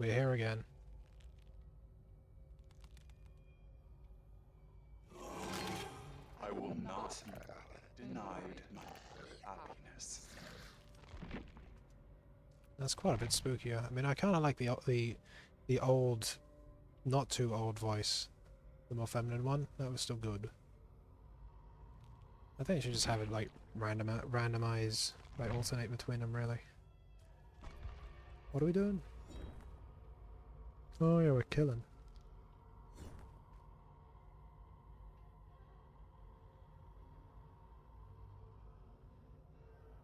We're here again. I will not be denied my happiness. That's quite a bit spookier. I mean, I kind of like the old, not too old voice, the more feminine one. That was still good. I think you should just have it like randomize, like alternate between them. Really. What are we doing? Oh yeah, we're killing.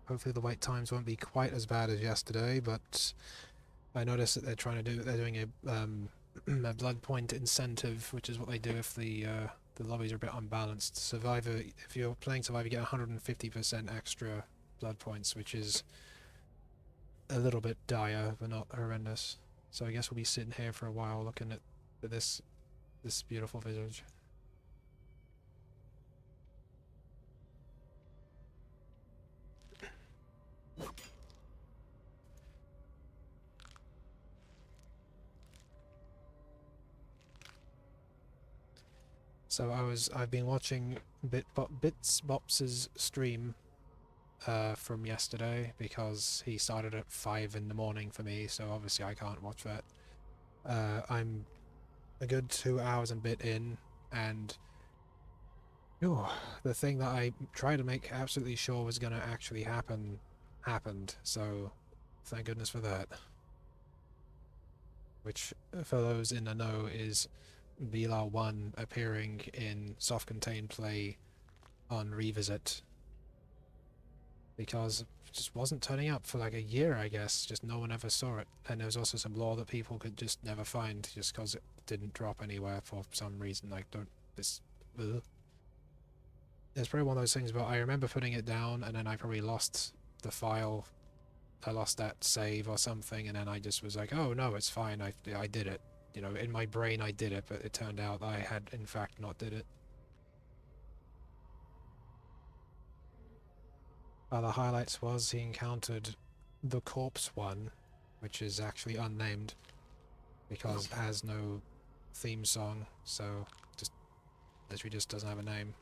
Hopefully the wait times won't be quite as bad as yesterday, but I noticed that they're doing a blood point incentive, which is what they do if the lobbies are a bit unbalanced. Survivor, if you're playing Survivor, you get 150% extra blood points, which is a little bit dire, but not horrendous. So I guess we'll be sitting here for a while looking at this beautiful visage. So I've been watching Bits Bops's stream from yesterday because he started at 5 in the morning for me, so obviously I can't watch that. I'm a good 2 hours and bit in, and the thing that I tried to make absolutely sure was going to actually happen happened, so thank goodness for that. Which, for those in the know, is VLAR 1 appearing in soft-contained play on Revisit, because it just wasn't turning up for like a year, I guess. Just no one ever saw it. And there was also some lore that people could just never find just because it didn't drop anywhere for some reason. Like, this... Ugh. It's probably one of those things, but I remember putting it down and then I probably lost the file. I lost that save or something, and then I just was like, oh no, it's fine, I did it. You know, in my brain I did it, but it turned out I had in fact not did it. The highlights was he encountered the corpse one, which is actually unnamed because it has no theme song, so just literally just doesn't have a name.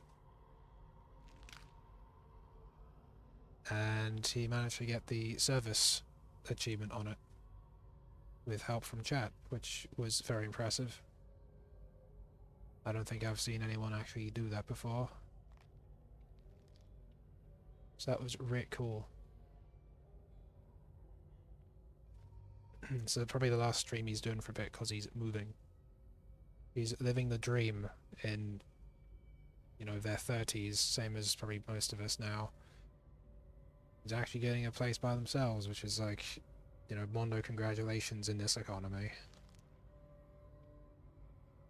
And he managed to get the service achievement on it with help from chat, which was very impressive. I don't think I've seen anyone actually do that before. So that was really cool. So probably the last stream he's doing for a bit because he's moving. He's living the dream in, you know, their 30s, same as probably most of us now. He's actually getting a place by themselves, which is like, you know, Mondo congratulations in this economy.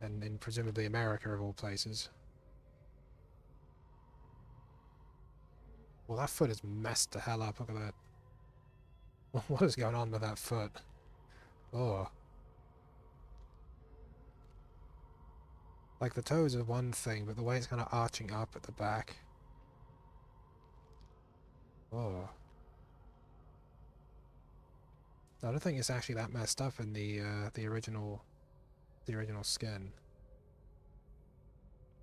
And in presumably America of all places. Well, that foot is messed the hell up, look at that. What is going on with that foot? Oh. Like, the toes are one thing, but the way it's kind of arching up at the back. Oh. I don't think it's actually that messed up in the original skin.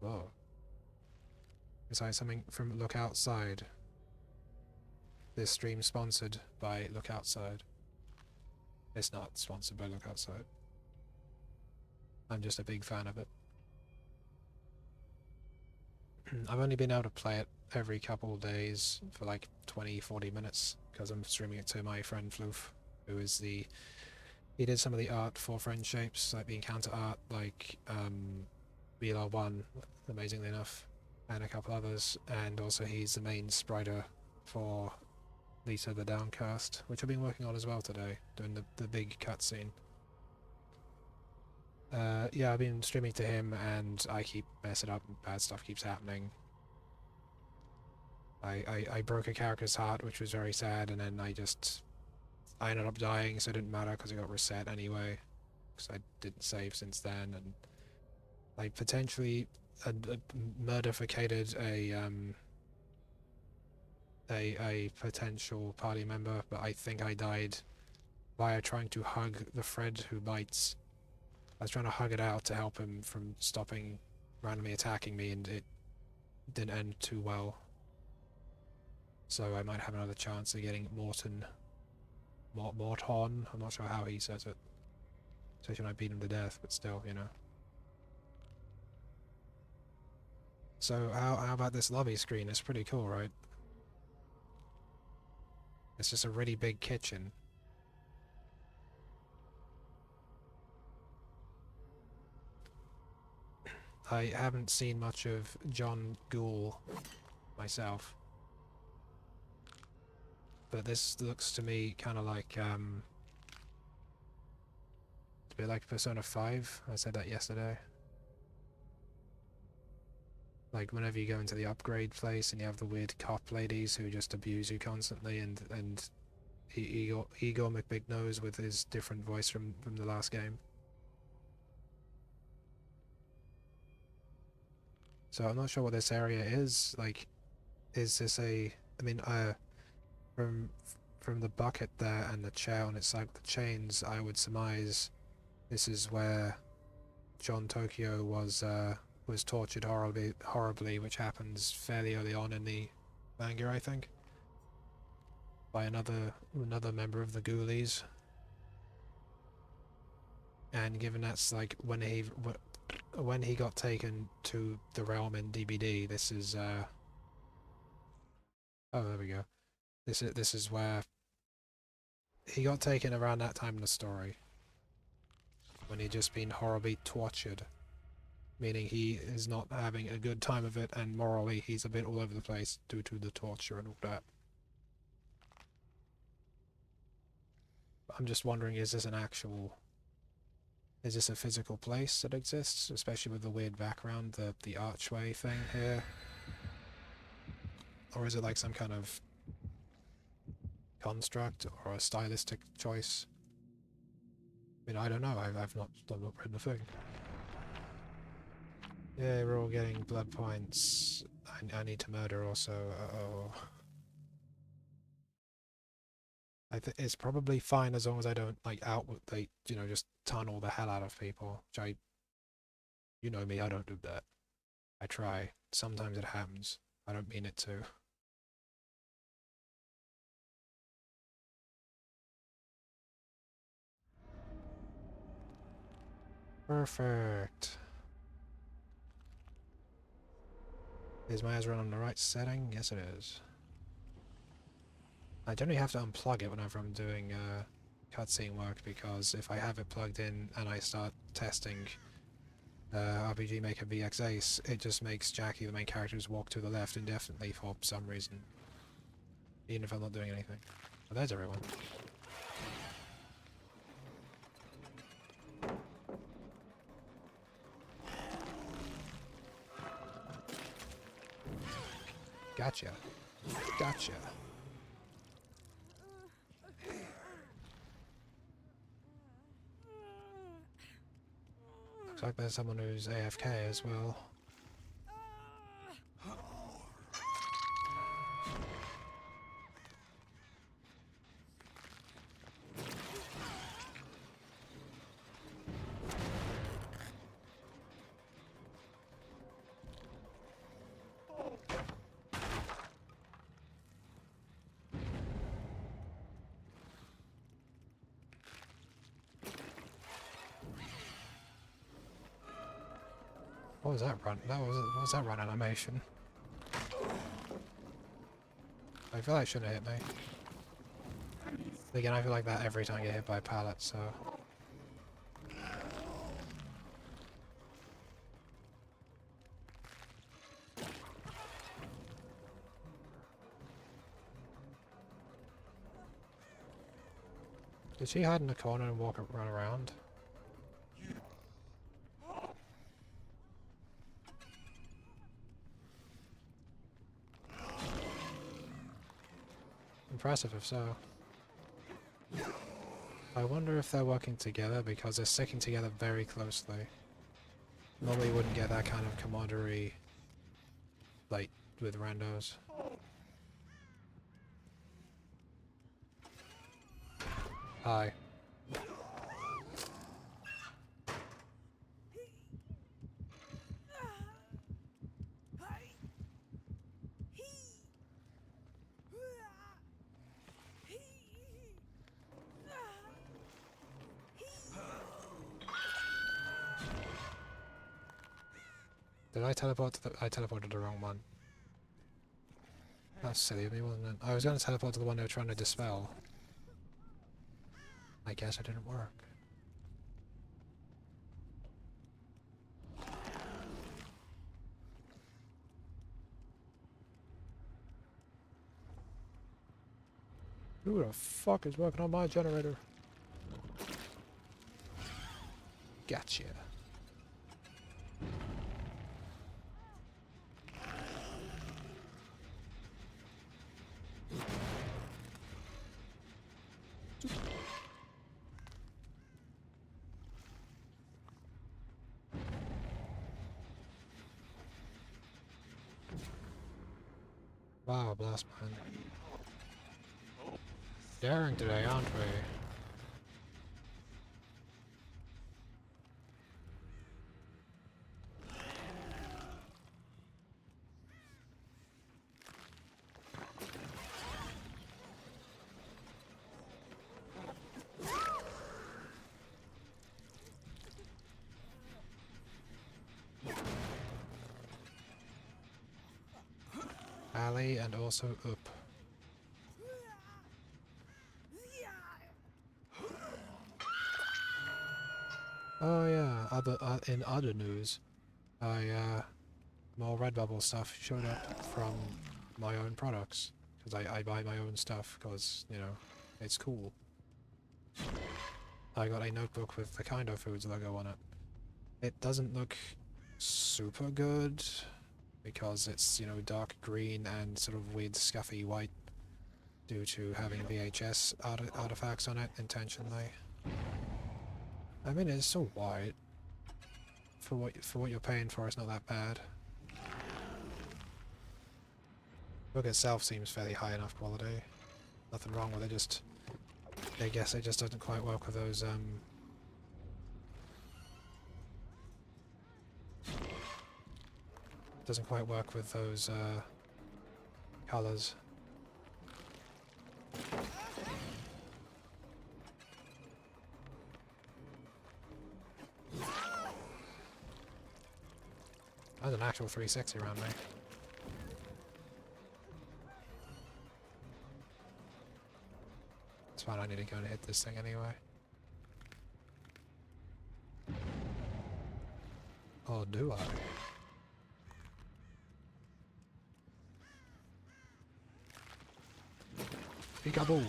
Oh. It's like something from Look Outside. This stream sponsored by Look Outside. It's not sponsored by Look Outside. I'm just a big fan of it. I've only been able to play it every couple of days for like 20-40 minutes because I'm streaming it to my friend Floof, who is he did some of the art for Friend Shapes, like the encounter art, like BLR1, amazingly enough, and a couple others, and also he's the main spriter for Lisa the Downcast, which I've been working on as well today, doing the big cutscene. Yeah, I've been streaming to him and I keep messing up and bad stuff keeps happening. I broke a character's heart, which was very sad, and then I ended up dying, so it didn't matter because it got reset anyway, because I didn't save since then, and I potentially murderficated a potential party member, but I think I died via trying to hug the Fred who bites. I was trying to hug it out to help him from stopping randomly attacking me, and it didn't end too well. So I might have another chance of getting Morton. Morton? I'm not sure how he says it. Especially when I beat him to death, but still, you know. So how about this lobby screen? It's pretty cool, right? It's just a really big kitchen. I haven't seen much of John Ghoul myself. But this looks to me kind of like, a bit like Persona 5. I said that yesterday. Like, whenever you go into the upgrade place and you have the weird cop ladies who just abuse you constantly, and Igor McBignose with his different voice from the last game. So I'm not sure what this area is. Like, is this a... I mean, from the bucket there and the chair on its side with the chains, I would surmise this is where John Tokyo was tortured horribly, which happens fairly early on in the manga, I think, by another member of the Ghoulies. And given that's like when he got taken to the realm in DbD, this is oh, there we go. This is where he got taken around that time in the story, when he'd just been horribly tortured, meaning he is not having a good time of it, and morally he's a bit all over the place due to the torture and all that. I'm just wondering, is this a physical place that exists, especially with the weird background, the archway thing here? Or is it like some kind of construct or a stylistic choice? I mean, I don't know. I've not read the thing. Yeah, we're all getting blood points. I need to murder also. Uh-oh. It's probably fine as long as I don't, like, just tunnel the hell out of people. Which you know me, I don't do that. I try. Sometimes it happens. I don't mean it to. Perfect. Is my Ezra on the right setting? Yes, it is. I generally have to unplug it whenever I'm doing cutscene work, because if I have it plugged in and I start testing RPG Maker VX Ace, it just makes Jackie, the main character, walk to the left indefinitely for some reason. Even if I'm not doing anything. Oh, there's everyone. Gotcha. Gotcha. Looks like there's someone who's AFK as well. What was that run? What was that run animation? I feel like it shouldn't have hit me. Again, I feel like that every time I get hit by a pallet, so... Did she hide in the corner and run around? Impressive if so. I wonder if they're working together, because they're sticking together very closely. Normally you wouldn't get that kind of camaraderie, like, with randos. Hi. Did I teleport to the... I teleported to the wrong one. That's silly of me, wasn't it? I was going to teleport to the one they were trying to dispel. I guess it didn't work. Who the fuck is working on my generator? Gotcha. Wow, blast man. Daring today, aren't we? Alley and also up. Oh yeah, in other news, more Redbubble stuff showed up from my own products, because I buy my own stuff, because, you know, it's cool. I got a notebook with the Kind of Foods logo on it. It doesn't look super good, because it's, you know, dark green and sort of weird scuffy white, due to having VHS artifacts on it intentionally. I mean, it's so white. For what you're paying for, it's not that bad. The book itself seems fairly high enough quality. Nothing wrong with it, just... I guess it just doesn't quite work with those, doesn't quite work with those, colours. That's an actual 360 around me. It's fine, I need to go and hit this thing anyway. Oh, do I? Peekaboo!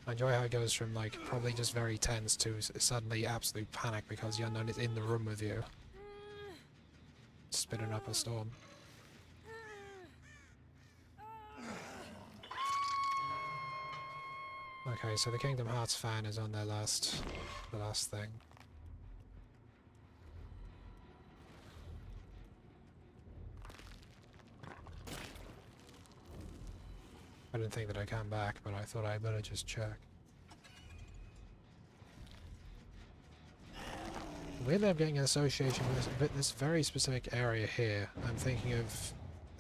I enjoy how it goes from, like, probably just very tense to suddenly absolute panic because the unknown is in the room with you. Spinning up a storm. Okay, so the Kingdom Hearts fan is on their the last thing. I didn't think that I'd come back, but I thought I'd better just check. Weirdly, I'm getting an association with this very specific area here. I'm thinking of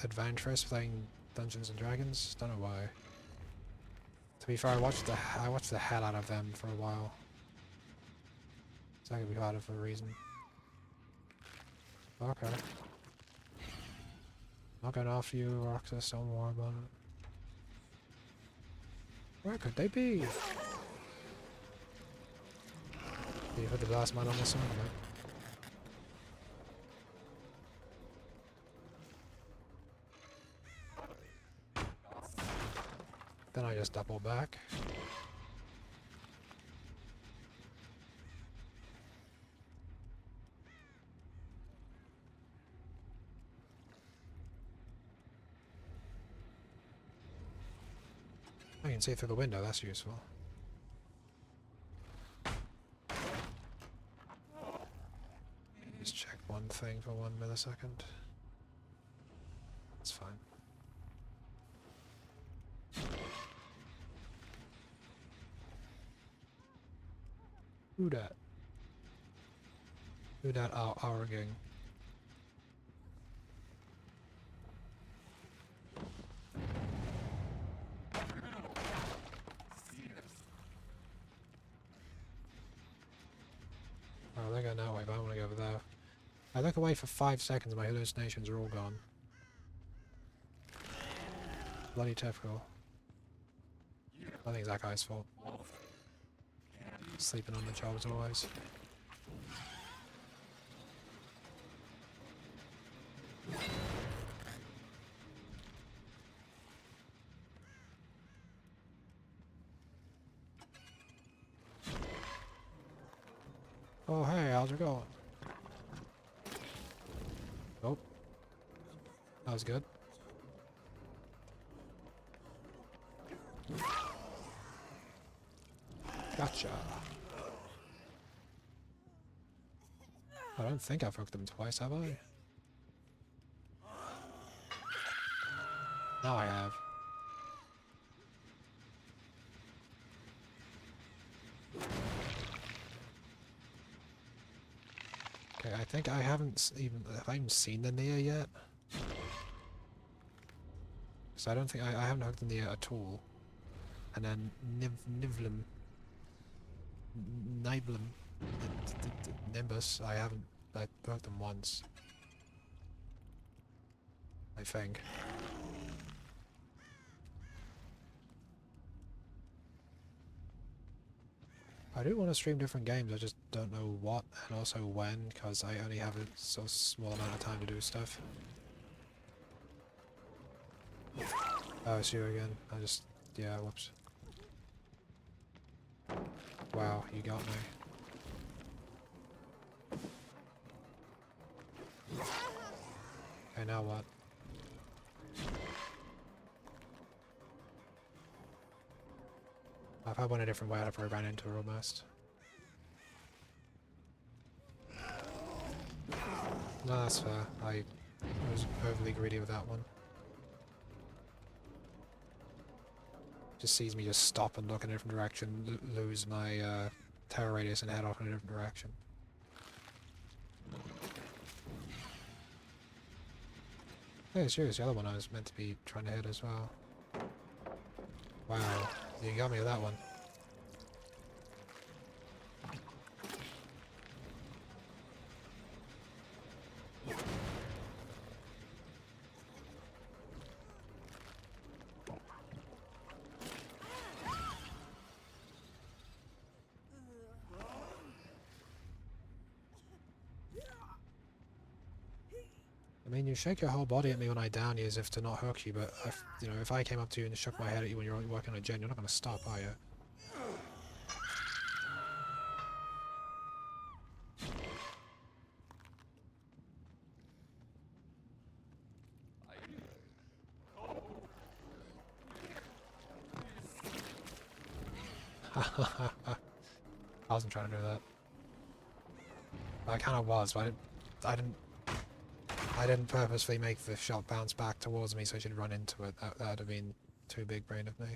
Adventurous playing Dungeons and Dragons. Don't know why. To be fair, I watched the hell out of them for a while. So I could be part of a reason. Okay. Not going after you, Roxas. Don't worry about it. Where could they be? You put the blast mine on this one, right? Then I just double back. I can see through the window, that's useful. Just check one thing for 1 millisecond. That's fine. Who dat? Who dat arguing? I look away for 5 seconds, my hallucinations are all gone. Bloody typical. I think it's that guy's fault. Sleeping on the job as always. Oh hey, how's it going? Oh. That was good. Gotcha. I don't think I've hooked them twice, have I? Now I have. Okay, I think I haven't have I even seen the Nia yet? So I don't think I haven't hooked the Nia at all. And then Niblum, Nimbus, I hooked them once. I think. I do want to stream different games, I just don't know what and also when, because I only have a so small amount of time to do stuff. Oh, it's you again. Yeah, whoops. Wow, you got me. Okay, now what? I've had one a different way, I've probably ran into her almost. No, that's fair. I was overly greedy with that one. Just sees me just stop and look in a different direction, lose my terror radius and head off in a different direction. Hey, serious, the other one I was meant to be trying to hit as well. Wow, you got me with that one. I mean, you shake your whole body at me when I down you as if to not hook you, but you know, if I came up to you and shook my head at you when you're working on a gen, you're not going to stop, are you? I wasn't trying to do that. I kind of was, but I didn't purposefully make the shot bounce back towards me so I should run into it. That would have been too big brain of me.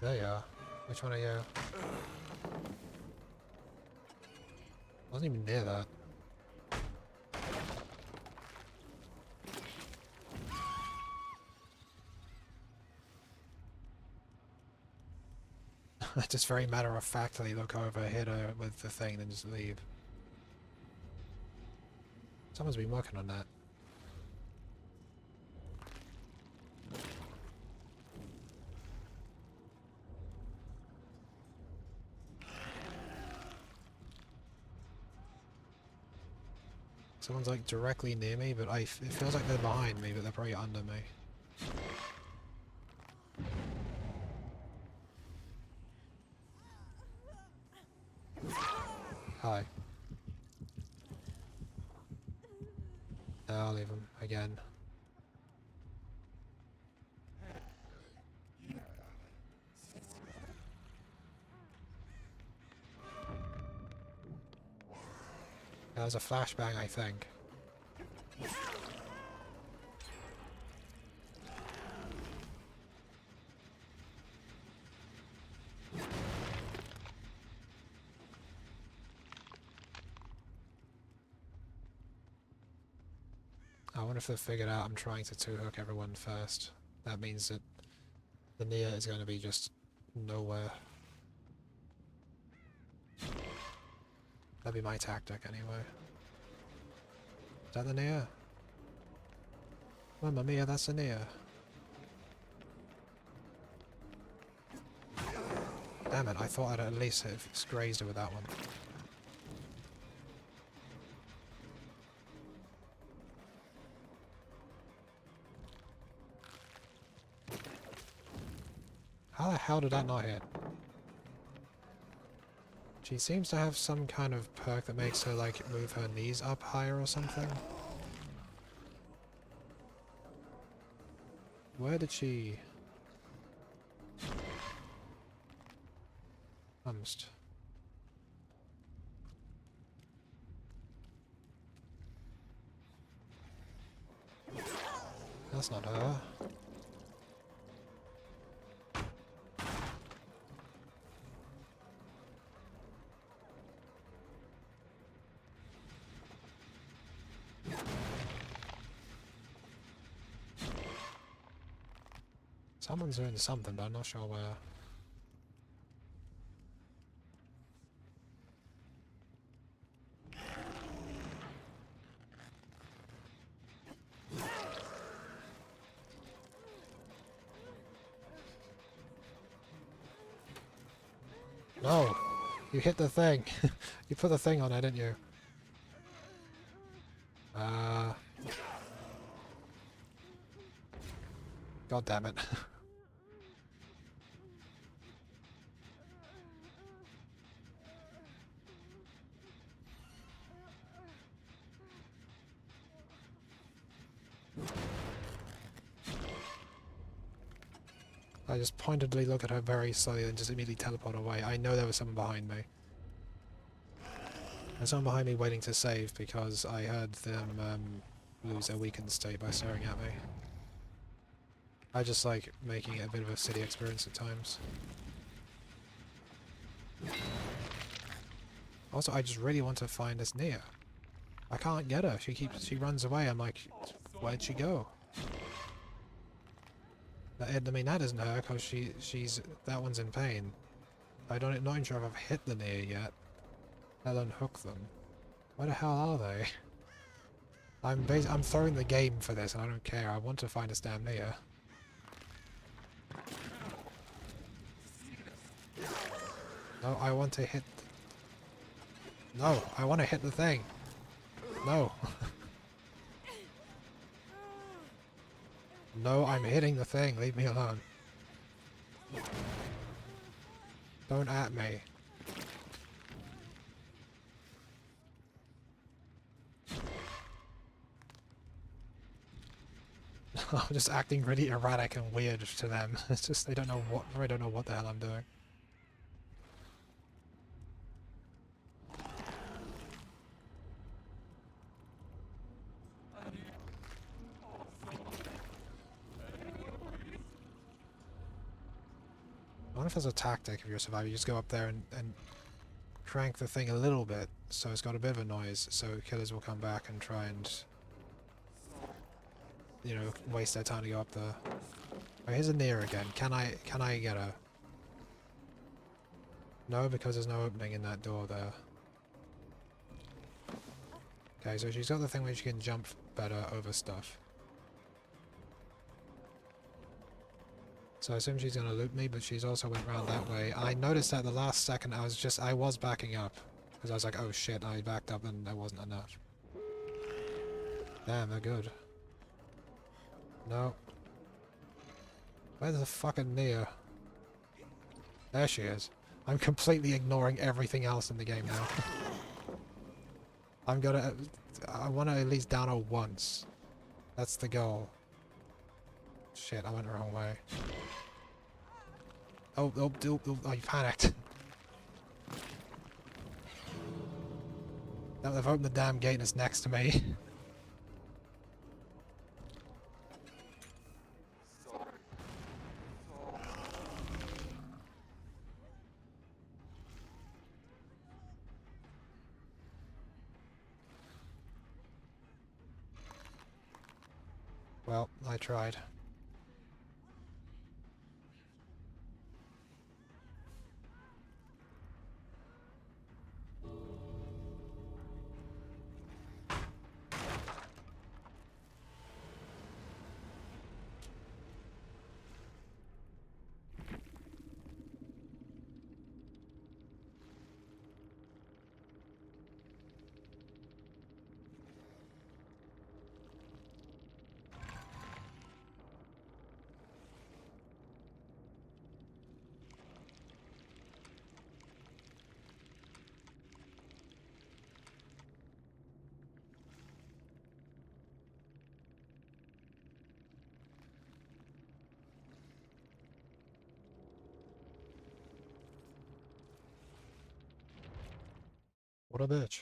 There you are. Which one are you? Wasn't even near that. Just very matter-of-factly look over, hit her with the thing, then just leave. Someone's been working on that. Someone's like directly near me, but it feels like they're behind me, but they're probably under me. Hi. No, I'll leave him again. That was a flashbang, I think. I wonder if they've figured out I'm trying to two-hook everyone first. That means that the Nia is going to be just nowhere. That'd be my tactic anyway. Is that the Nia? Mamma mia, that's the Nia. Damn it, I thought I'd at least have grazed her with that one. How the hell did that not hit? She seems to have some kind of perk that makes her, like, move her knees up higher or something. Where did she... Bounced. That's not her. Someone's doing something, but I'm not sure where. No! You hit the thing! You put the thing on it, didn't you? God damn it. I just pointedly look at her very slowly and just immediately teleport away. I know there was someone behind me. There's someone behind me waiting to save because I heard them lose their weakened state by staring at me. I just like making it a bit of a city experience at times. Also, I just really want to find this Nia. I can't get her. She runs away. I'm like, where'd she go? I mean, that isn't her because she's that one's in pain. Not even sure if I've hit the Nia yet. I'll unhook them. Where the hell are they? I'm throwing the game for this, and I don't care. I want to find this damn Nia. No, I want to hit... No, I want to hit the thing. No. No, I'm hitting the thing. Leave me alone. Don't at me. I'm just acting really erratic and weird to them. It's just I don't know what the hell I'm doing. I wonder if there's a tactic if you're a survivor. You just go up there and crank the thing a little bit so it's got a bit of a noise so killers will come back and try and, you know, waste their time to go up there. Oh, here's a Nia again. Can I get her? No, because there's no opening in that door there. Okay, so she's got the thing where she can jump better over stuff. So I assume she's gonna loot me, but she's also went around that way. I noticed that the last second I was backing up. Because I was like, oh shit, I backed up and there wasn't enough. Damn, they're good. No. Where's the fucking Nia? There she is. I'm completely ignoring everything else in the game now. I want to at least down her once. That's the goal. Shit, I went the wrong way. Oh, you panicked. Now they've opened the damn gate and it's next to me. Well, I tried. What a bitch.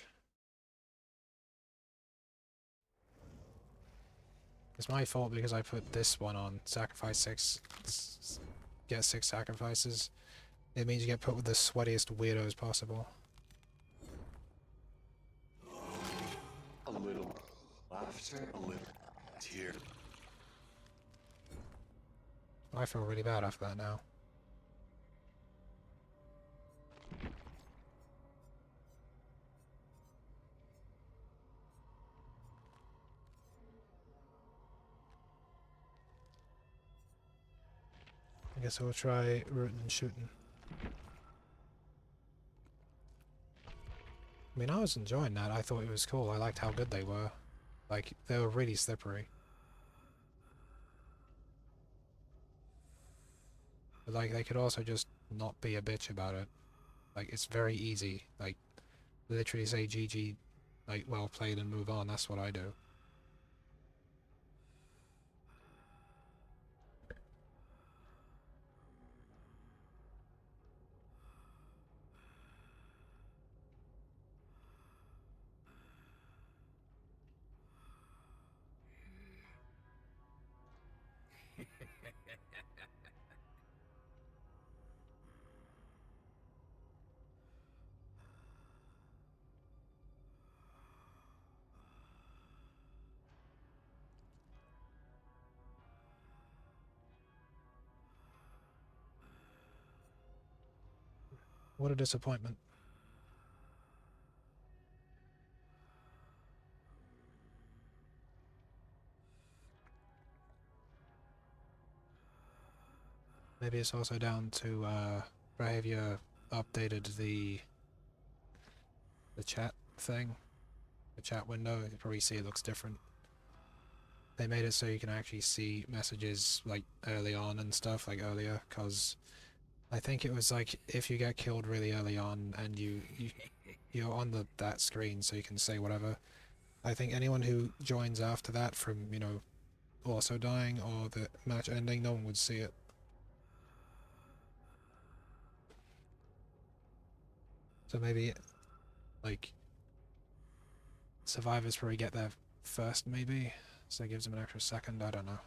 It's my fault because I put this one on. Sacrifice 6. Get 6 sacrifices. It means you get put with the sweatiest weirdos possible. A little laughter, a little tear. I feel really bad after that now. I guess I'll try rooting and shooting. I mean, I was enjoying that. I thought it was cool. I liked how good they were. Like, they were really slippery. But, like, they could also just not be a bitch about it. Like, it's very easy. Like, literally say GG, like, well played and move on. That's what I do. What a disappointment. Maybe it's also down to Behavior updated the chat thing, the chat window. You can probably see it looks different. They made it so you can actually see messages like early on and stuff, like earlier, because I think it was like if you get killed really early on and you're on that screen so you can say whatever. I think anyone who joins after that from, you know, also dying or the match ending, no one would see it. So maybe, like, survivors probably get there first, maybe? So it gives them an extra second, I don't know.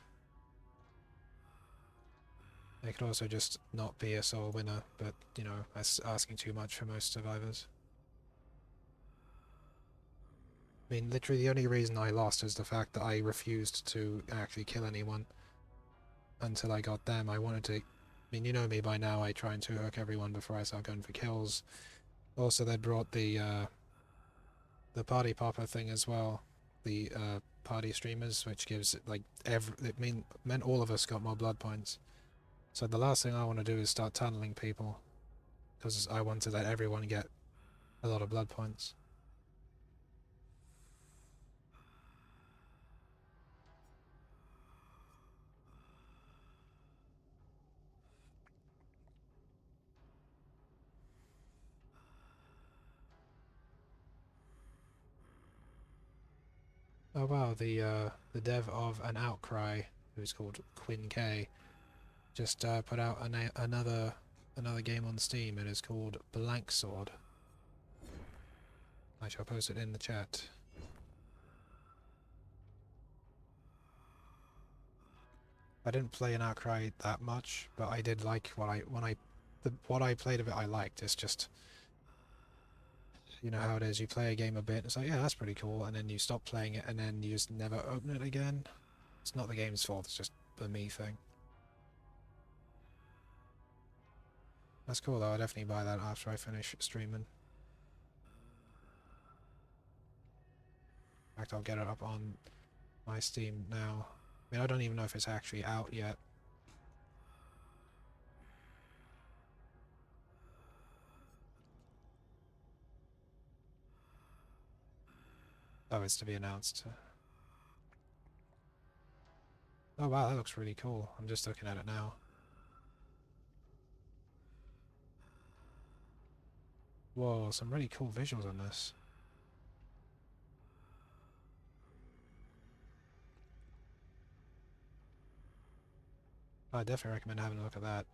They could also just not be a sole winner, but, you know, that's asking too much for most survivors. I mean, literally the only reason I lost is the fact that I refused to actually kill anyone until I got them. I wanted to... I mean, you know me by now, I try and two-hook everyone before I start going for kills. Also, they brought the party popper thing as well. The party streamers, which gives, like, meant all of us got more blood points. So the last thing I want to do is start tunneling people, because I want to let everyone get a lot of blood points. Oh wow, the dev of An Outcry, who's called Quinn K, just put out another game on Steam. It is called Blank Sword. I shall post it in the chat. I didn't play an Outcry that much, but I did like what I played of it. I liked. It's just, you know how it is. You play a game a bit, it's like, yeah, that's pretty cool, and then you stop playing it, and then you just never open it again. It's not the game's fault. It's just the me thing. That's cool though. I'll definitely buy that after I finish streaming. In fact, I'll get it up on my Steam now. I mean, I don't even know if it's actually out yet. Oh, it's to be announced. Oh wow, that looks really cool. I'm just looking at it now. Whoa, some really cool visuals on this. I definitely recommend having a look at that.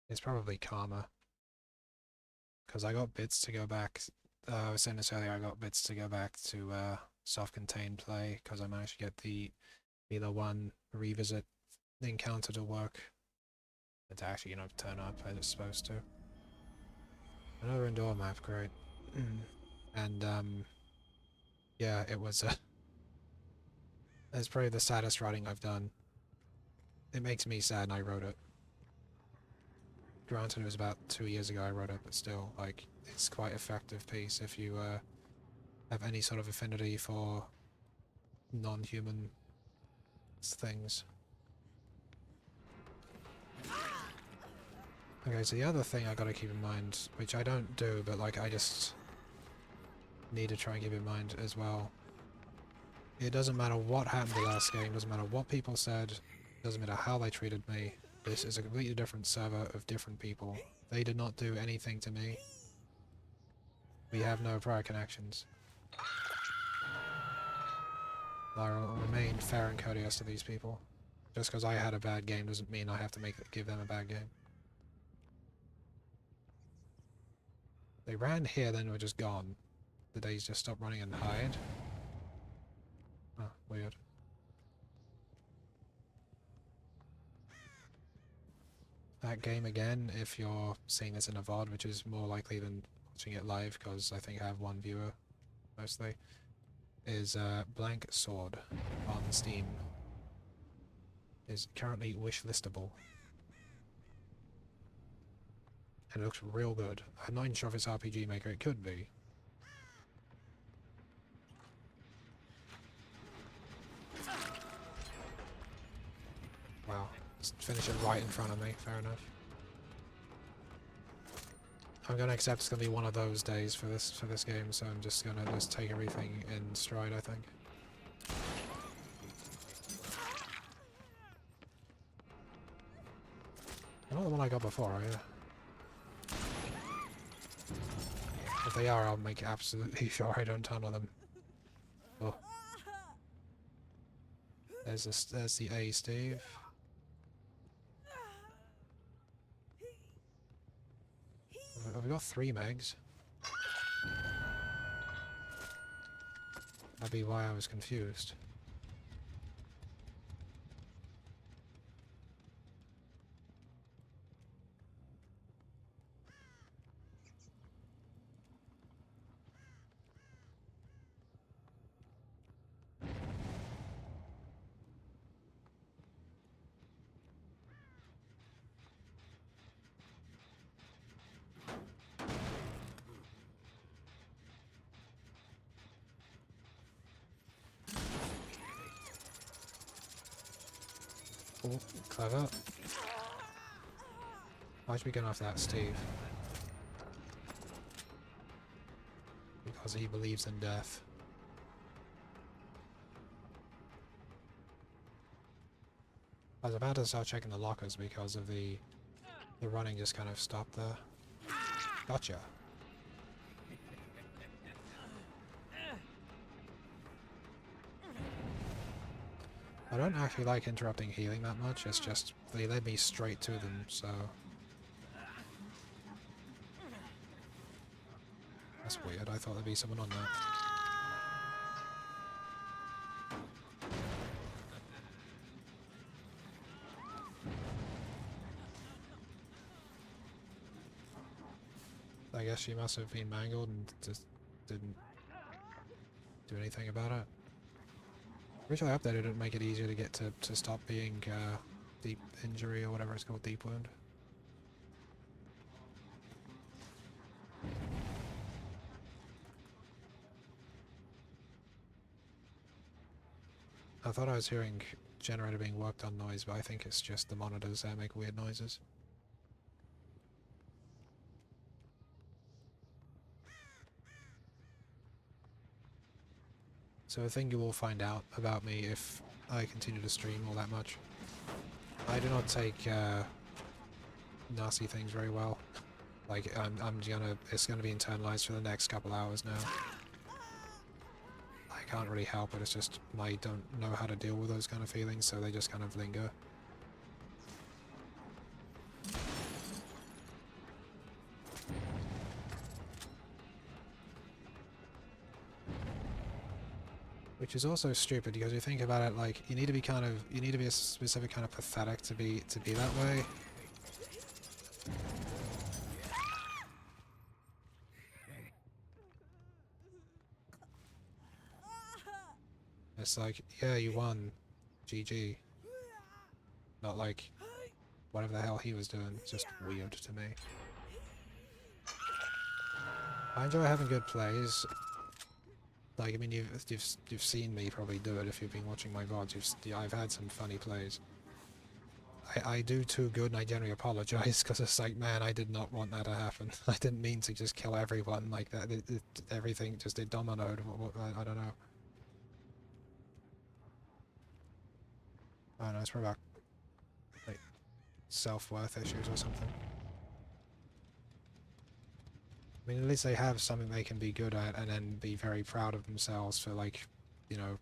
It's probably Karma. Because I got bits to go back. I was saying this earlier, I got bits to go back to self-contained play because I managed to get the Mila 1 revisit encounter to work. And to actually, you know, turn up as it's supposed to. Another indoor map, great. And, yeah, it was, it's probably the saddest writing I've done. It makes me sad and I wrote it. Granted, it was about 2 years ago I wrote it, but still, like, it's quite effective piece if you, have any sort of affinity for non-human things. Okay, so the other thing I gotta keep in mind, which I don't do, but like I just need to try and keep in mind as well. It doesn't matter what happened the last game, doesn't matter what people said, doesn't matter how they treated me. This is a completely different server of different people. They did not do anything to me. We have no prior connections. I will remain fair and courteous to these people. Just because I had a bad game doesn't mean I have to give them a bad game. They ran here, then were just gone. Did they just stop running and hide? Oh, weird. That game again, if you're seeing this in a VOD, which is more likely than watching it live, because I think I have one viewer, mostly, is Blank Sword on Steam. Is currently wishlistable. And it looks real good. I'm not even sure if it's RPG Maker, it could be. Wow, just finish it right in front of me, fair enough. I'm gonna accept it's gonna be one of those days for this game, so I'm just gonna take everything in stride, I think. You're not the one I got before, are you? if they are, I'll make absolutely sure I don't tunnel them. Oh. There's this, there's the A, Steve. Have we got 3 megs? That'd be why I was confused. Oh, clever. Why should we get off that, Steve? Because he believes in death. I was about to start checking the lockers because of the running just kind of stopped there. Gotcha. I don't actually like interrupting healing that much, it's just they led me straight to them, so... That's weird, I thought there'd be someone on there. I guess she must have been mangled and just didn't do anything about it. Originally I updated it to make it easier to get to stop being deep injury or whatever it's called, deep wound. I thought I was hearing generator being worked on noise, but I think it's just the monitors that make weird noises. So a thing you will find out about me if I continue to stream all that much. I do not take nasty things very well. Like it's gonna be internalized for the next couple hours now. I can't really help it, it's just I don't know how to deal with those kind of feelings, so they just kind of linger. Which is also stupid because you think about it, like you need to be a specific kind of pathetic to be that way. It's like, yeah, you won, GG. Not like whatever the hell he was doing. It's just weird to me. I enjoy having good plays. Like, I mean, you've seen me probably do it if you've been watching my VODs. I've had some funny plays. I do too good, and I generally apologize because it's like, man, I did not want that to happen. I didn't mean to just kill everyone like that. Everything just it dominoed. I don't know. I don't know. It's probably about like self-worth issues or something. I mean, at least they have something they can be good at and then be very proud of themselves for, like, you know,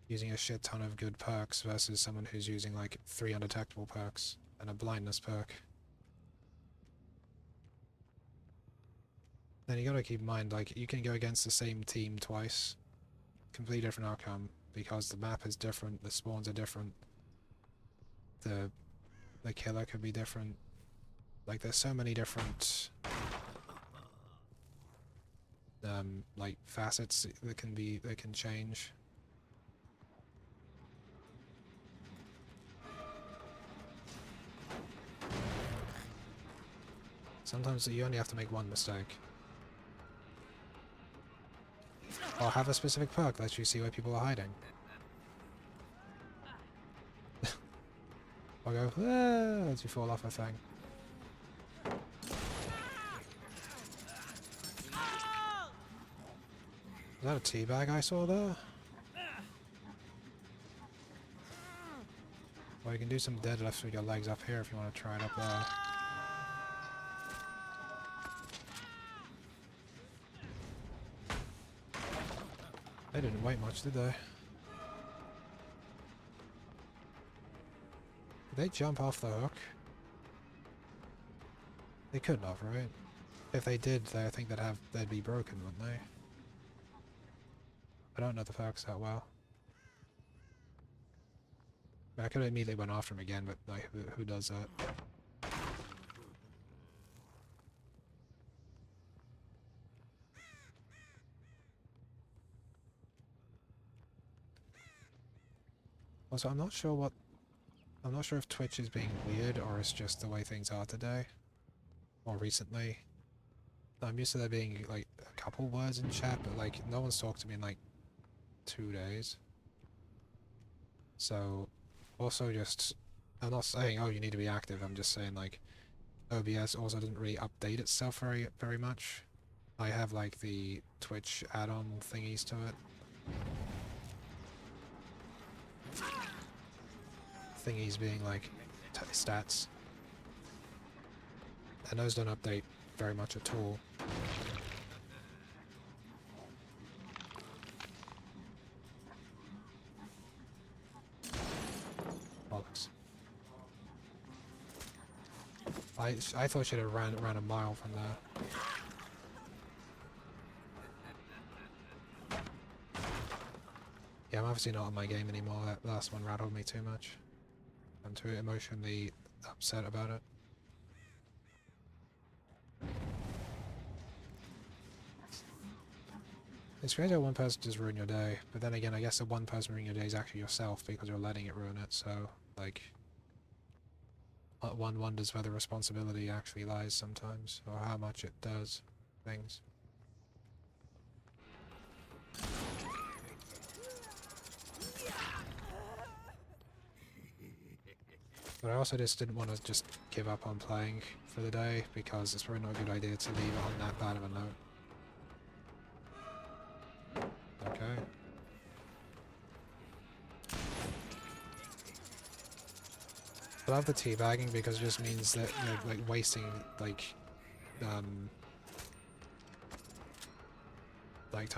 using a shit ton of good perks versus someone who's using, like, 3 undetectable perks and a blindness perk. Then you gotta keep in mind, like, you can go against the same team twice. Completely different outcome, because the map is different, the spawns are different, the killer could be different. Like, there's so many different... like facets that can change. Sometimes you only have to make one mistake. Or have a specific perk that lets you see where people are hiding. Or go, ah, as you fall off a thing. Is that a teabag I saw there? Well, you can do some deadlifts with your legs up here if you want to try it up there. They didn't wait much, did they? Did they jump off the hook? They couldn't have, right? If they did, I think they'd be broken, wouldn't they? I don't know the facts that well. I could have immediately went after him again, but like, who does that? Also, I'm not sure if Twitch is being weird or it's just the way things are today. Or recently. I'm used to there being like a couple words in chat, but like no one's talked to me in like 2 days. So, also just, I'm not saying, oh, you need to be active, I'm just saying like, OBS also doesn't really update itself very much. I have like the Twitch add-on thingies to it. Thingies being like stats. And those don't update very much at all. Bollocks. I thought she'd have ran a mile from there. Yeah, I'm obviously not on my game anymore. That last one rattled me too much. I'm too emotionally upset about it. It's crazy how one person just ruined your day, but then again, I guess the one person ruining your day is actually yourself because you're letting it ruin it, so, like, one wonders where the responsibility actually lies sometimes, or how much it does things. But I also just didn't want to just give up on playing for the day, because it's probably not a good idea to leave it on that bad of a note. Okay. I love the teabagging because it just means that you're like wasting like time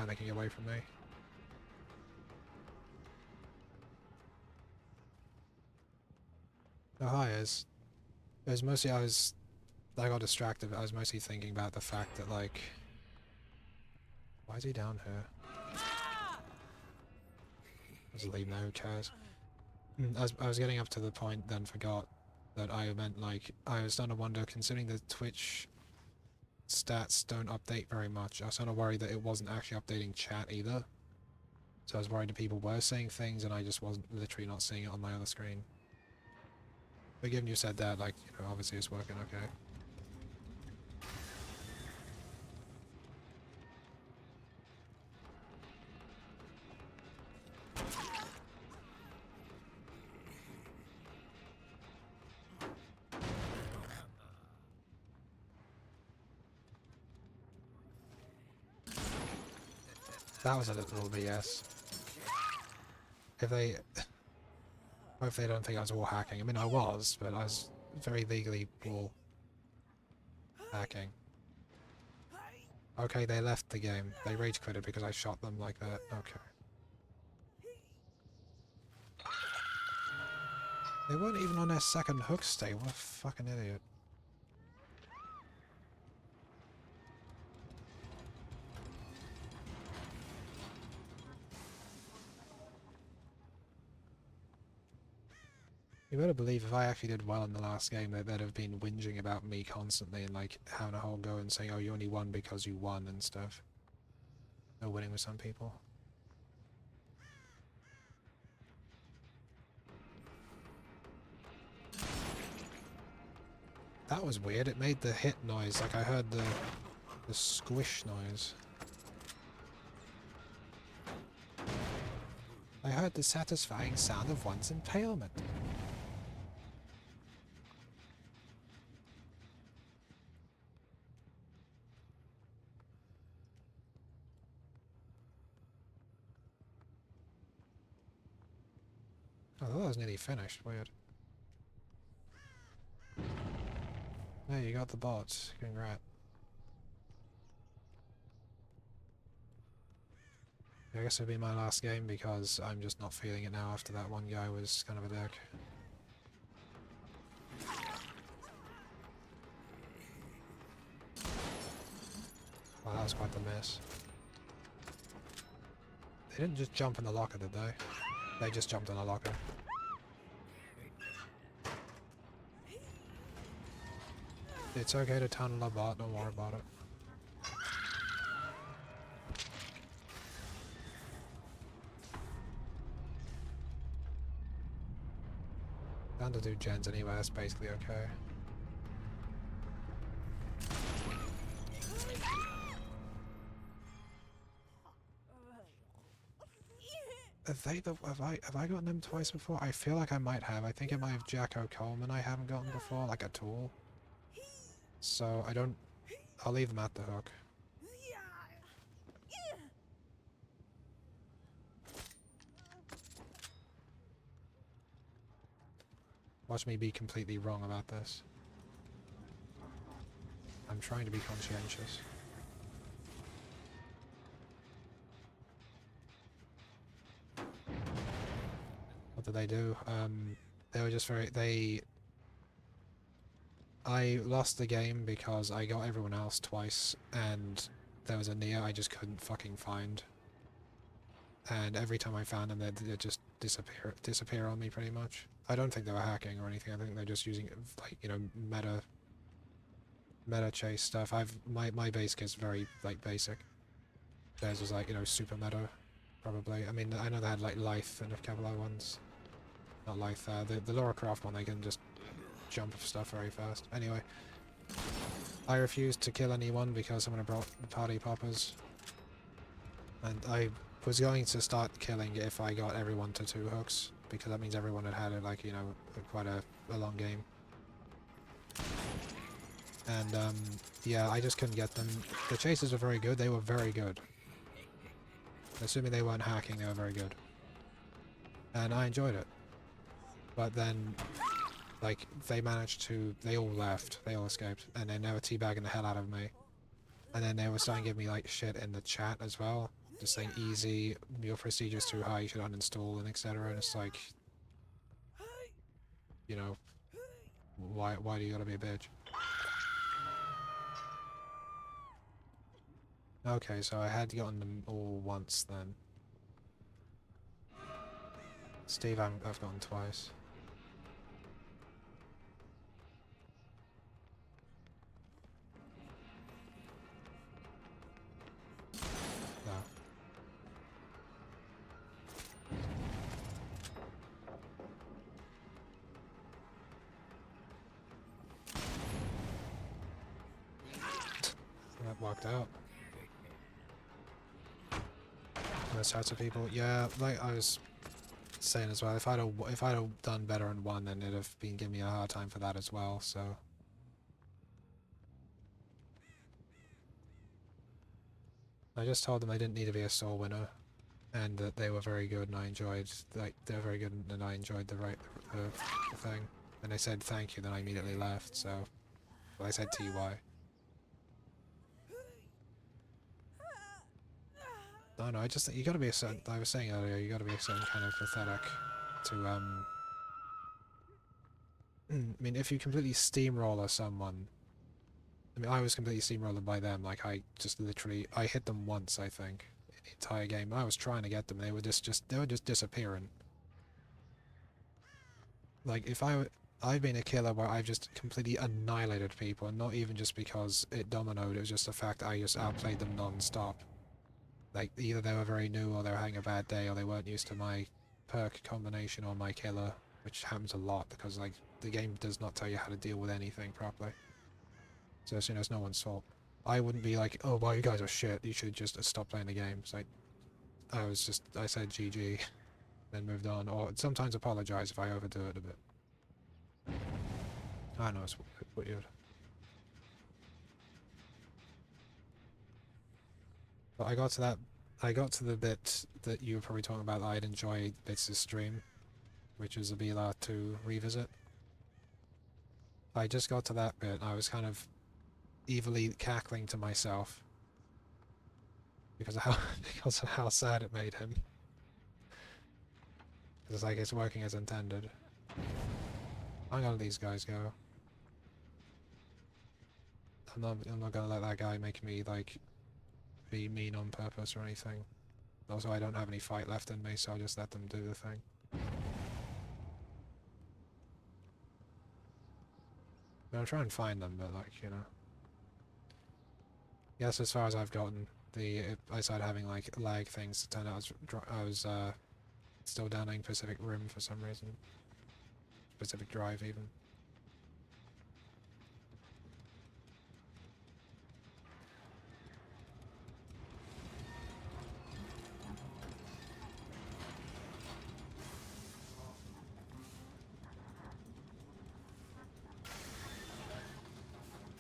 they can get away from me. Oh hi, it was mostly I got distracted, but I was mostly thinking about the fact that like, why is he down here? Just leave now, who cares? I was getting up to the point, then forgot that I meant like, I was starting to wonder, considering the Twitch stats don't update very much, I was starting to worry that it wasn't actually updating chat either. So I was worried that people were saying things and I just wasn't literally not seeing it on my other screen. But given you said that, like, you know, obviously it's working okay. That was a little BS. If they don't think I was wall hacking. I mean, I was, but I was very legally wall hacking. Okay, they left the game. They rage quitted because I shot them like that. Okay. They weren't even on their second hook stay. What a fucking idiot. You better believe if I actually did well in the last game, they'd have been whinging about me constantly and like having a whole go and saying, oh, you only won because you won and stuff. No winning with some people. That was weird. It made the hit noise. Like I heard the squish noise. I heard the satisfying sound of one's impalement. Oh, that was nearly finished. Weird. There, you got the bots. Congrats. I guess it'll be my last game because I'm just not feeling it now after that one guy was kind of a dick. Wow, that was quite the mess. They didn't just jump in the locker, did they? They just jumped in the locker. It's okay to tunnel a bot, don't worry about it. Down to do gens anyway, that's basically okay. Have I gotten them twice before? I feel like I might have. I think it might have Jacko Coleman I haven't gotten before, like a tool. So I'll leave them at the hook. Watch me be completely wrong about this. I'm trying to be conscientious. What did they do? They were just I lost the game because I got everyone else twice, and there was a Nia I just couldn't fucking find. And every time I found them, they'd just disappear on me pretty much. I don't think they were hacking or anything. I think they're just using, like, you know, meta chase stuff. My base kit's very, like, basic. Theirs was, like, you know, super meta, probably. I mean, I know they had, like, Lithe and a couple other ones. Not Lithe, the Lara Croft one, they can just jump stuff very fast. Anyway, I refused to kill anyone because someone had brought party poppers. And I was going to start killing if I got everyone to 2 hooks, because that means everyone had had, like, you know, quite a long game. And, yeah, I just couldn't get them. The chases were very good, they were very good. Assuming they weren't hacking, they were very good. And I enjoyed it. But then, like, they all left, they all escaped, and then they were teabagging the hell out of me. And then they were starting to give me, like, shit in the chat as well. Just saying, easy, your procedure's too high, you should uninstall, and etc. And it's like, you know, why do you gotta be a bitch? Okay, so I had gotten them all once then. Steve, I've gotten twice. No. That walked out. Those types of people, yeah. Like I was saying as well, if I'd have done better in one, then it'd have been giving me a hard time for that as well. So I just told them I didn't need to be a soul winner, and that they were very good, and I enjoyed, like, they're very good, and I enjoyed the thing. And they said thank you, then I immediately left. So, well, I said TY. No, I just think you gotta be a certain, I was saying earlier, you gotta be a certain kind of pathetic to, I mean, if you completely steamroller someone, I mean, I was completely steamrolled by them, like, I hit them once, I think, in the entire game. I was trying to get them, they were just disappearing. Like, I've been a killer where I've just completely annihilated people, and not even just because it dominoed, it was just the fact that I just outplayed them non-stop. Like, either they were very new, or they were having a bad day, or they weren't used to my perk combination or my killer, which happens a lot, because, like, the game does not tell you how to deal with anything properly. So, you know, it's no one's fault. I wouldn't be like, oh, well, you guys are shit, you should just stop playing the game. It's like, I said GG, then moved on, or sometimes apologize if I overdo it a bit. I know, it's weird. But I got to the bit that you were probably talking about that I'd enjoy Bits' stream, which is a Vila 2 revisit. I just got to that bit, and I was kind of evilly cackling to myself, because of how because of how sad it made him. It's like it's working as intended. I'm gonna let these guys go. I'm not gonna let that guy make me like be mean on purpose or anything. Also, I don't have any fight left in me, so I'll just let them do the thing. I'll try and find them, but like, you know. Yes, as far as I've gotten, I started having like lag things to turn out I was still downloading Pacific Rim for some reason. Pacific Drive even.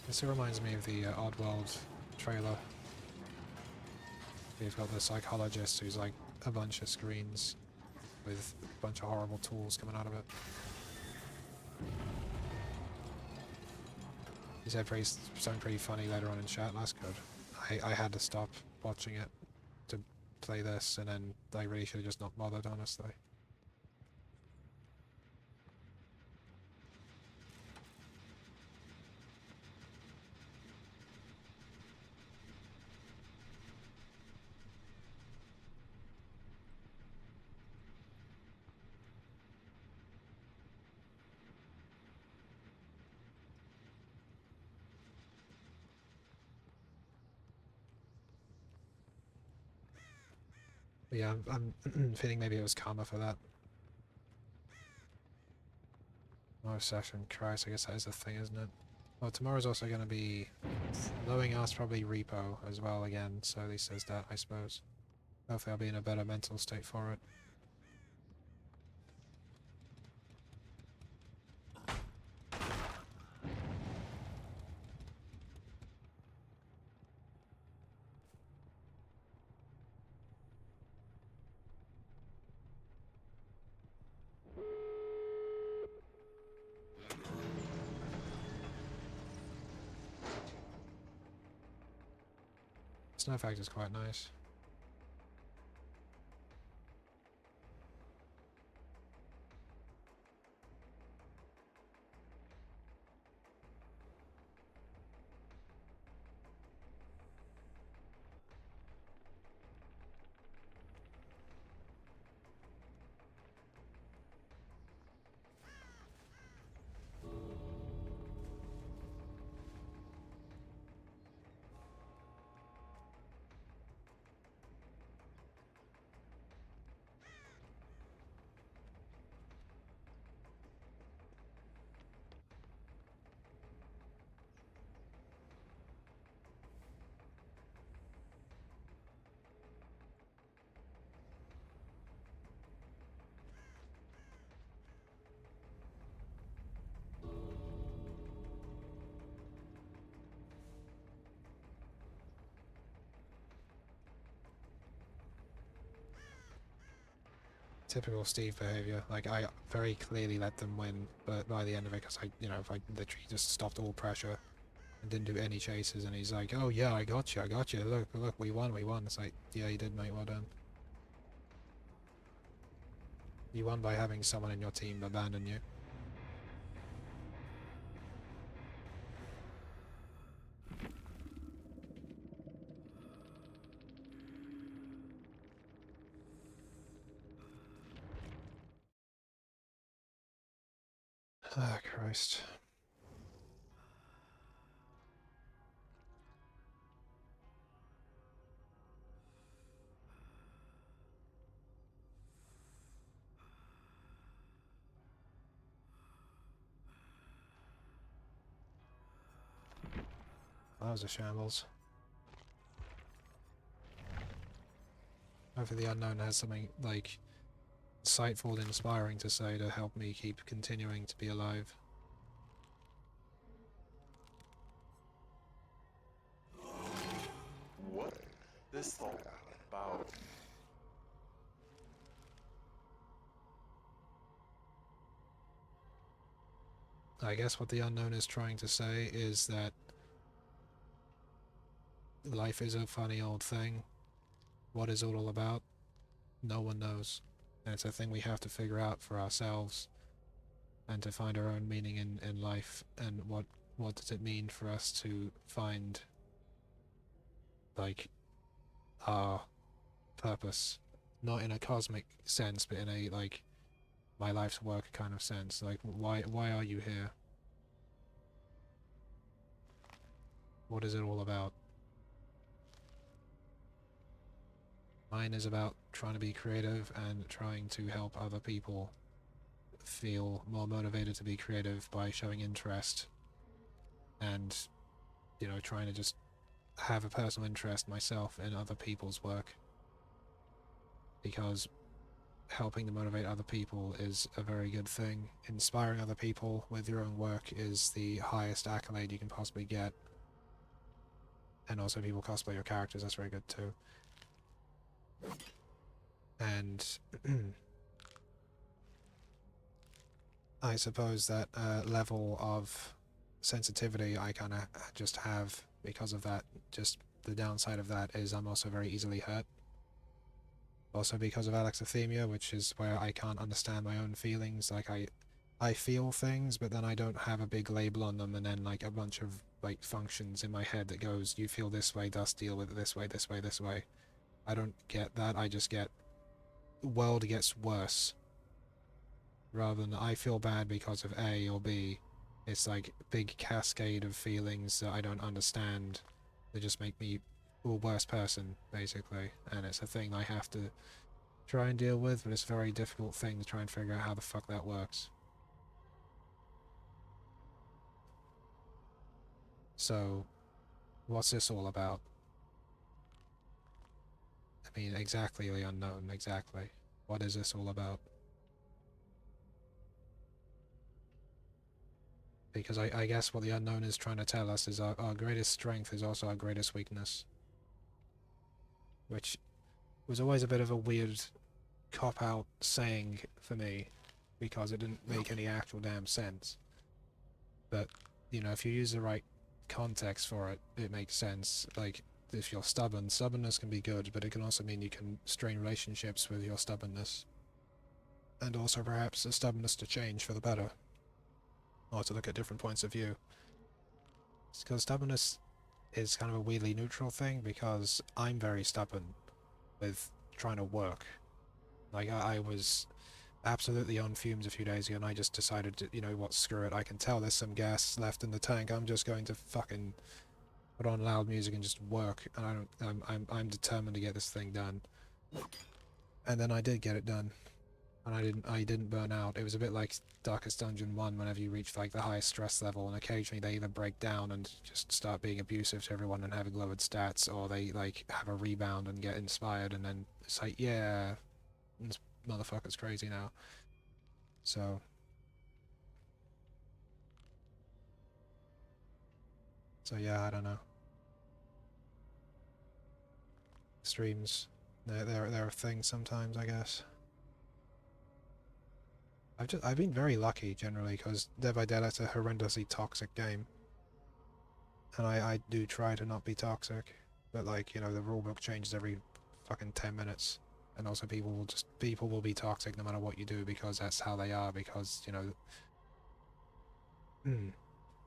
This reminds me of the Oddworld trailer. You've got the psychologist who's like a bunch of screens with a bunch of horrible tools coming out of it. He said something pretty funny later on in chat. That's good. I had to stop watching it to play this, and then I really should have just not bothered, honestly. But yeah, I'm feeling maybe it was karma for that. No session. Christ, I guess that is a thing, isn't it? Well, tomorrow's also going to be blowing us probably repo as well again, so at least there's that, I suppose. Hopefully I'll be in a better mental state for it. Snow effect is quite nice. Typical Steve behavior. Like, I very clearly let them win, but by the end of it, because I literally just stopped all pressure and didn't do any chases, and he's like, oh yeah, I got you, look, we won. It's like, yeah, you did, mate, well done. You won by having someone in your team abandon you. Ah, Christ. That was a shambles. Hopefully the unknown has something, like, insightful and inspiring to say to help me keep continuing to be alive. What this all about? I guess what the unknown is trying to say is that life is a funny old thing, What is it all about? No one knows. And it's a thing we have to figure out for ourselves and to find our own meaning in life, and what does it mean for us to find like our purpose, not in a cosmic sense but in a like my life's work kind of sense. Like why are you here? What is it all about? Mine is about trying to be creative and trying to help other people feel more motivated to be creative by showing interest and, you know, trying to just have a personal interest myself in other people's work, because helping to motivate other people is a very good thing. Inspiring other people with your own work is the highest accolade you can possibly get. And also people cosplay your characters, that's very good too. And I suppose that level of sensitivity I kind of just have because of that. Just the downside of that is I'm also very easily hurt. Also because of alexithymia, which is where I can't understand my own feelings. Like I feel things, but then I don't have a big label on them, and then like a bunch of like functions in my head that goes, you feel this way, thus deal with it this way, this way, this way. I don't get that. I just get world gets worse. Rather than I feel bad because of A or B, it's like a big cascade of feelings that I don't understand that just make me a worse person, basically. And it's a thing I have to try and deal with, but it's a very difficult thing to try and figure out how the fuck that works. So, what's this all about? I mean, exactly the unknown, exactly. What is this all about? Because I guess what the unknown is trying to tell us is our greatest strength is also our greatest weakness. Which was always a bit of a weird cop-out saying for me, because it didn't make any actual damn sense. But, you know, if you use the right context for it, it makes sense. Like, if you're stubborn, stubbornness can be good, but it can also mean you can strain relationships with your stubbornness. And also perhaps a stubbornness to change for the better. Or to look at different points of view. Because stubbornness is kind of a weirdly neutral thing, because I'm very stubborn with trying to work. Like, I was absolutely on fumes a few days ago, and I just decided to, you know what, screw it, I can tell there's some gas left in the tank, I'm just going to fucking put on loud music and just work, and I'm determined to get this thing done. And then I did get it done. And I didn't burn out. It was a bit like Darkest Dungeon 1 whenever you reach like the highest stress level, and occasionally they either break down and just start being abusive to everyone and having lowered stats, or they like have a rebound and get inspired, and then it's like, yeah, this motherfucker's crazy now. So yeah, I don't know. Streams, they're a thing sometimes, I guess. I've been very lucky generally, because Dead by Daylight's a horrendously toxic game, and I do try to not be toxic, but like, you know, the rulebook changes every fucking 10 minutes, and also people will be toxic no matter what you do, because that's how they are, because, you know,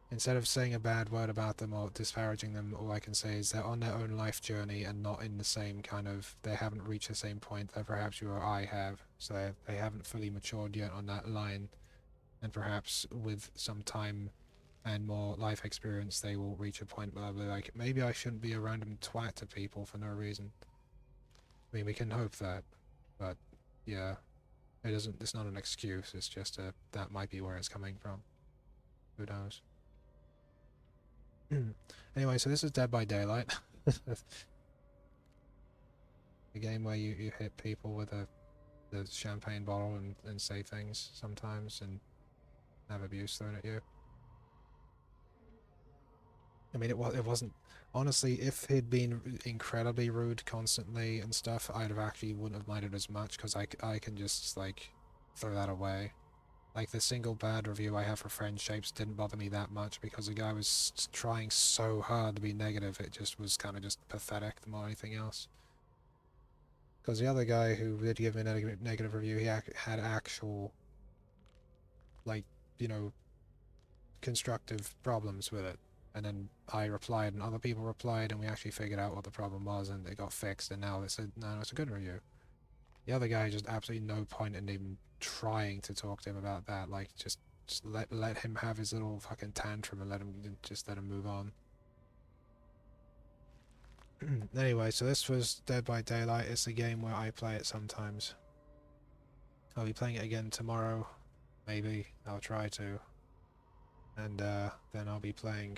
instead of saying a bad word about them or disparaging them, all I can say is they're on their own life journey and not in the same kind of, they haven't reached the same point that perhaps you or I have, so they haven't fully matured yet on that line, and perhaps with some time and more life experience they will reach a point where they'll be like, maybe I shouldn't be a random twat to people for no reason. I mean, we can hope that, but yeah, it's not an excuse, it's just that might be where it's coming from. Who knows? Anyway, so this is Dead by Daylight. A game where you hit people with the champagne bottle and say things sometimes and have abuse thrown at you. I mean, it wasn't... Honestly, if he'd been incredibly rude constantly and stuff, I'd have actually wouldn't have minded as much, because I can just, like, throw that away. Like, the single bad review I have for Friendshapes didn't bother me that much, because the guy was trying so hard to be negative, it just was kind of just pathetic more than anything else. Because the other guy who did give me a negative review, he had actual, like, you know, constructive problems with it. And then I replied and other people replied and we actually figured out what the problem was and it got fixed and now it's a good review. The other guy, just absolutely no point in even trying to talk to him about that. Like, just let him have his little fucking tantrum and let him move on. Anyway, so this was Dead by Daylight. It's a game where I play it sometimes. I'll be playing it again tomorrow. Maybe. I'll try to. And then I'll be playing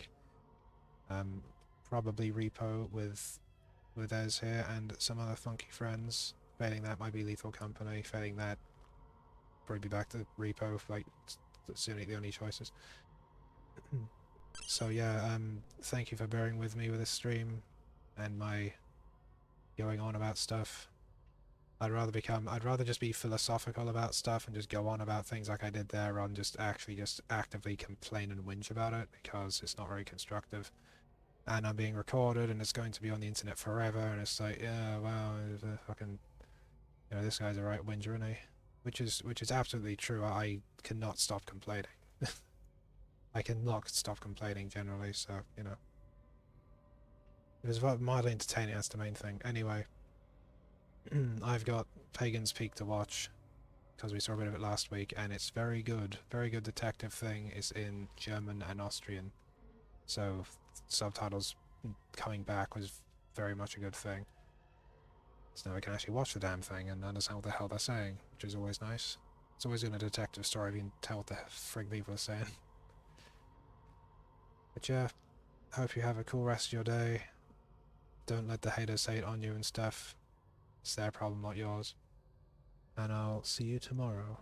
probably Repo with Ez here and some other funky friends. Failing that, might be Lethal Company. Failing that, probably be back to Repo. Like, that's the only choices. So yeah, thank you for bearing with me with this stream and my going on about stuff. I'd rather just be philosophical about stuff and just go on about things like I did there, rather than just actively complain and whinge about it, because it's not very constructive. And I'm being recorded and it's going to be on the internet forever, and it's like, yeah, wow, fucking, you know, this guy's a right whinger, isn't he? Which is absolutely true. I cannot stop complaining. I cannot stop complaining generally, so, you know. It was mildly entertaining, that's the main thing. Anyway, I've got Pagan's Peak to watch, because we saw a bit of it last week, and it's very good. Very good detective thing. It's in German and Austrian, so subtitles coming back was very much a good thing. So now I can actually watch the damn thing and understand what the hell they're saying, which is always nice. It's always in a detective story if you can tell what the frig people are saying. But yeah, hope you have a cool rest of your day. Don't let the haters hate on you and stuff. It's their problem, not yours. And I'll see you tomorrow.